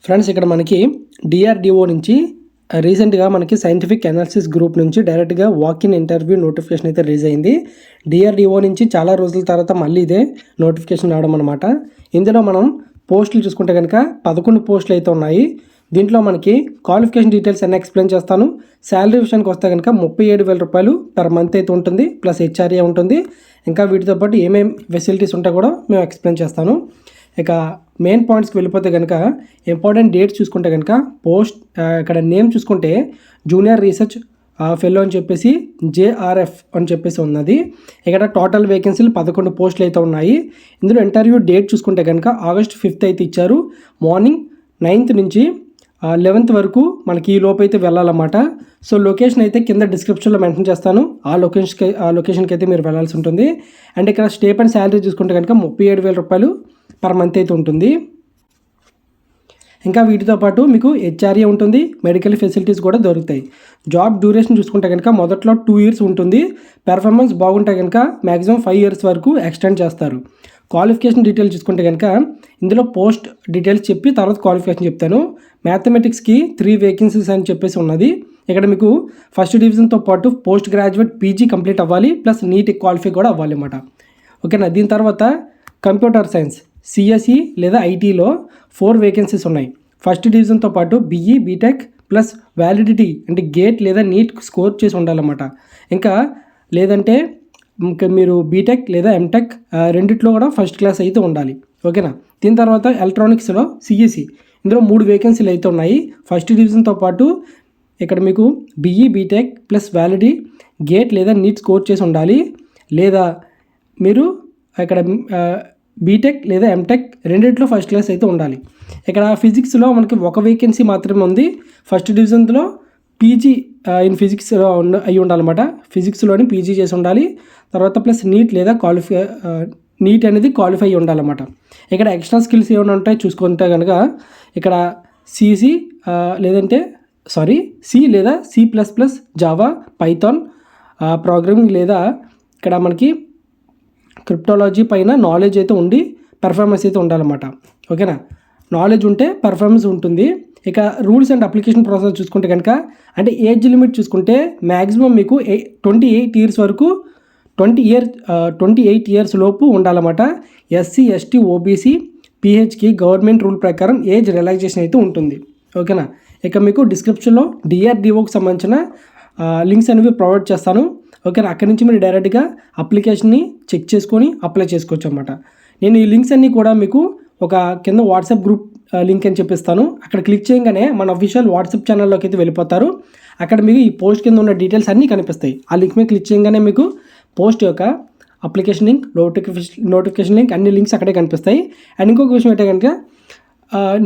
Friends ఇక్కడ మనకి DRDO నుంచి రీసెంట్గా మనకి సైంటిఫిక్ అనాలిసిస్ గ్రూప్ నుంచి డైరెక్ట్గా వాక్-ఇన్ ఇంటర్వ్యూ నోటిఫికేషన్ అయితే రిలీజ్ అయింది. డిఆర్డిఓ నుంచి చాలా రోజుల తర్వాత మళ్ళీ ఇదే నోటిఫికేషన్ రావడం అనమాట. ఇందులో మనం పోస్టులు చూసుకుంటే కనుక 11 పోస్టులు అయితే ఉన్నాయి. దీంట్లో మనకి క్వాలిఫికేషన్ డీటెయిల్స్ అన్నీ ఎక్స్ప్లెయిన్ చేస్తాను. శాలరీ విషయానికి వస్తే కనుక 37,000 రూపాయలు పర్ మంత్ అయితే ఉంటుంది, ప్లస్ హెచ్ఆర్ఏ ఉంటుంది. ఇంకా వీటితో పాటు ఏమేమి ఫెసిలిటీస్ ఉంటాయో కూడా మేము ఎక్స్ప్లెయిన్ చేస్తాను. ఇక మెయిన్ పాయింట్స్కి వెళ్ళిపోతే కనుక ఇంపార్టెంట్ డేట్స్ చూసుకుంటే కనుక పోస్ట్ ఇక్కడ నేమ్ చూసుకుంటే జూనియర్ రీసెర్చ్ ఫెలో అని చెప్పేసి జేఆర్ఎఫ్ అని చెప్పేసి ఉన్నది. ఇక్కడ టోటల్ వేకెన్సీలు 11 పోస్టులు అయితే ఉన్నాయి. ఇందులో ఇంటర్వ్యూ డేట్ చూసుకుంటే కనుక August 5th అయితే ఇచ్చారు. మార్నింగ్ 9th నుంచి 11th వరకు మనకి ఈ లోపు అయితే వెళ్ళాలన్నమాట. సో లొకేషన్ అయితే కింద డిస్క్రిప్షన్లో మెన్షన్ చేస్తాను. ఆ లొకేషన్కి అయితే మీరు వెళ్ళాల్సి ఉంటుంది. అండ్ ఇక్కడ స్టేప్ అండ్ శాలరీ చూసుకుంటే కనుక 37,000 రూపాయలు పర్ మంత్ అయితే ఉంటుంది. ఇంకా వీటితో పాటు మీకు హెచ్ఆర్ఏ ఉంటుంది, మెడికల్ ఫెసిలిటీస్ కూడా దొరుకుతాయి. జాబ్ డ్యూరేషన్ చూసుకుంటే కనుక మొదట్లో 2 years ఉంటుంది. పెర్ఫార్మెన్స్ బాగుంటే కనుక మ్యాక్సిమం 5 years వరకు ఎక్స్టెండ్ చేస్తారు. క్వాలిఫికేషన్ డీటెయిల్స్ చూసుకుంటే కనుక ఇందులో పోస్ట్ డీటెయిల్స్ చెప్పి తర్వాత క్వాలిఫికేషన్ చెప్తాను. మ్యాథమెటిక్స్కి 3 వేకెన్సీస్ అని చెప్పేసి ఉన్నది. ఇక్కడ మీకు ఫస్ట్ డివిజన్తో పాటు పోస్ట్ గ్రాడ్యుయేట్ పీజీ కంప్లీట్ అవ్వాలి, ప్లస్ నీట్ క్వాలిఫై కూడా అవ్వాలి అన్నమాట. ఓకేనా. దీని తర్వాత కంప్యూటర్ సైన్స్ సిఎస్ఈ లేదా ఐటీలో 4 వేకెన్సీస్ ఉన్నాయి. ఫస్ట్ డివిజన్తో పాటు బీఈ బీటెక్ ప్లస్ వ్యాలిడిటీ అంటే గేట్ లేదా నీట్ స్కోర్ చేసి ఉండాలన్నమాట. ఇంకా లేదంటే మీరు బీటెక్ లేదా ఎంటెక్ రెండిట్లో కూడా ఫస్ట్ క్లాస్ అయితే ఉండాలి. ఓకేనా. దీని తర్వాత ఎలక్ట్రానిక్స్లో సిఈసి ఇందులో 3 వేకెన్సీలు అయితే ఉన్నాయి. ఫస్ట్ డివిజన్తో పాటు ఇక్కడ మీకు BE BTech plus validity GATE లేదా నీట్ స్కోర్ చేసి ఉండాలి, లేదా మీరు ఇక్కడ బీటెక్ లేదా ఎంటెక్ రెండిట్లో ఫస్ట్ క్లాస్ అయితే ఉండాలి. ఇక్కడ ఫిజిక్స్లో మనకి 1 వేకెన్సీ మాత్రమే ఉంది. ఫస్ట్ డివిజన్లో పీజీ ఇన్ ఫిజిక్స్లో అయి ఉండాలన్నమాట. ఫిజిక్స్లోని పీజీ చేసి ఉండాలి. తర్వాత ప్లస్ నీట్ లేదా నీట్ అనేది క్వాలిఫై అయ్యి ఉండాలన్నమాట. ఇక్కడ ఎక్స్ట్రా స్కిల్స్ ఏమైనా ఉంటాయి చూసుకుంటే కనుక ఇక్కడ సి లేదా C++, జావా, పైథాన్ ప్రోగ్రామింగ్ లేదా ఇక్కడ మనకి క్రిప్టాలజీ పైన నాలెడ్జ్ అయితే ఉండి పెర్ఫార్మెన్స్ అయితే ఉండాలన్నమాట. ఓకేనా. నాలెడ్జ్ ఉంటే పెర్ఫార్మెన్స్ ఉంటుంది. ఇక రూల్స్ అండ్ అప్లికేషన్ ప్రాసెస్ చూసుకుంటే కనుక అంటే ఏజ్ లిమిట్ చూసుకుంటే మ్యాక్సిమం మీకు 28 years వరకు 28 years లోపు ఉండాలన్నమాట. ఎస్సీ ఎస్టీ ఓబీసీ పిహెచ్కి గవర్నమెంట్ రూల్ ప్రకారం ఏజ్ రిలాక్సేషన్ అయితే ఉంటుంది. ఓకేనా. ఇక మీకు డిస్క్రిప్షన్లో డిఆర్డిఓకి సంబంధించిన లింక్స్ అనేవి ప్రొవైడ్ చేస్తాను. ఓకేనా. అక్కడి నుంచి మీరు డైరెక్ట్గా అప్లికేషన్ని చెక్ చేసుకొని అప్లై చేసుకోవచ్చు అన్నమాట. నేను ఈ లింక్స్ అన్నీ కూడా మీకు ఒక కింద వాట్సాప్ గ్రూప్ లింక్ అని చెప్పిస్తాను. అక్కడ క్లిక్ చేయగానే మన అఫీషియల్ వాట్సాప్ ఛానల్లోకి అయితే వెళ్ళిపోతారు. అక్కడ మీకు ఈ పోస్ట్ కింద ఉన్న డీటెయిల్స్ అన్నీ కనిపిస్తాయి. ఆ లింక్ మీద క్లిక్ చేయగానే మీకు పోస్ట్ యొక్క అప్లికేషన్ లింక్, నోటిఫికేషన్ లింక్ అన్ని లింక్స్ అక్కడే కనిపిస్తాయి. అండ్ ఇంకొక విషయం అయితే కనుక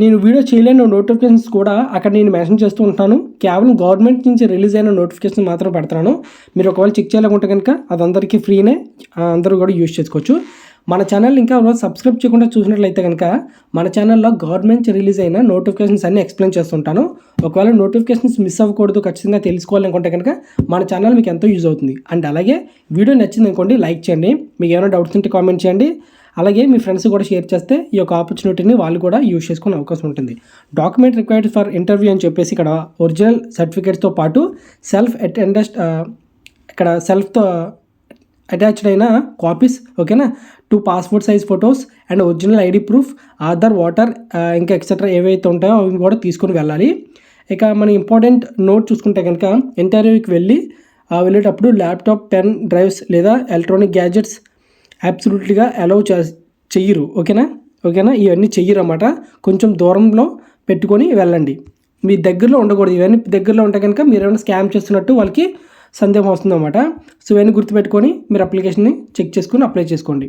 నేను వీడియో చేయలేని నోటిఫికేషన్స్ కూడా అక్కడ నేను మెన్షన్ చేస్తూ ఉంటాను. కేవలం గవర్నమెంట్ నుంచి రిలీజ్ అయిన నోటిఫికేషన్ మాత్రం పెడతాను. మీరు ఒకవేళ చెక్ చేయాలనుకుంటే కనుక అది అందరికీ ఫ్రీనే, అందరూ కూడా యూజ్ చేసుకోవచ్చు. మన ఛానల్ ఇంకా సబ్స్క్రైబ్ చేయకుండా చూసినట్లయితే కనుక మన ఛానల్లో గవర్నమెంట్ రిలీజ్ అయిన నోటిఫికేషన్స్ అన్నీ ఎక్స్ప్లెయిన్ చేస్తుంటాను. ఒకవేళ నోటిఫికేషన్స్ మిస్ అవ్వకూడదు, ఖచ్చితంగా తెలుసుకోవాలనుకుంటే కనుక మన ఛానల్ మీకు ఎంతో యూజ్ అవుతుంది. అండ్ అలాగే వీడియో నచ్చింది అనుకోండి, లైక్ చేయండి. మీకు ఏమైనా డౌట్స్ ఉంటే కామెంట్ చేయండి. అలాగే మీ ఫ్రెండ్స్ కూడా షేర్ చేస్తే ఈ యొక్క ఆపర్చునిటీని వాళ్ళు కూడా యూజ్ చేసుకునే అవకాశం ఉంటుంది. డాక్యుమెంట్ రిక్వైర్డ్ ఫర్ ఇంటర్వ్యూ అని చెప్పేసి ఇక్కడ ఒరిజినల్ సర్టిఫికేట్స్తో పాటు ఇక్కడ సెల్ఫ్తో అటాచ్డ్ అయిన కాపీస్, ఓకేనా, 2 passport size photos and original ID proof, Aadhaar, voter ఇంకా ఎక్సెట్రా ఏవైతే ఉంటాయో అవి కూడా తీసుకొని వెళ్ళాలి. ఇక మన ఇంపార్టెంట్ నోట్ చూసుకుంటే కనుక ఇంటర్వ్యూకి వెళ్ళేటప్పుడు ల్యాప్టాప్, పెన్ డ్రైవ్స్ లేదా ఎలక్ట్రానిక్ గ్యాజెట్స్ అబ్సల్యూట్లీగా అలౌ చెయ్యరు. ఓకేనా. ఇవన్నీ చెయ్యరు అన్నమాట. కొంచెం దూరంలో పెట్టుకొని వెళ్ళండి. మీ దగ్గరలో ఉండకూడదు. ఇవన్నీ దగ్గరలో ఉంటే కనుక మీరు ఏమైనా స్కామ్ చేస్తున్నట్టు వాళ్ళకి సందేహం వస్తుందన్నమాట. సో ఇవన్నీ గుర్తుపెట్టుకొని మీరు అప్లికేషన్ని చెక్ చేసుకొని అప్లై చేసుకోండి.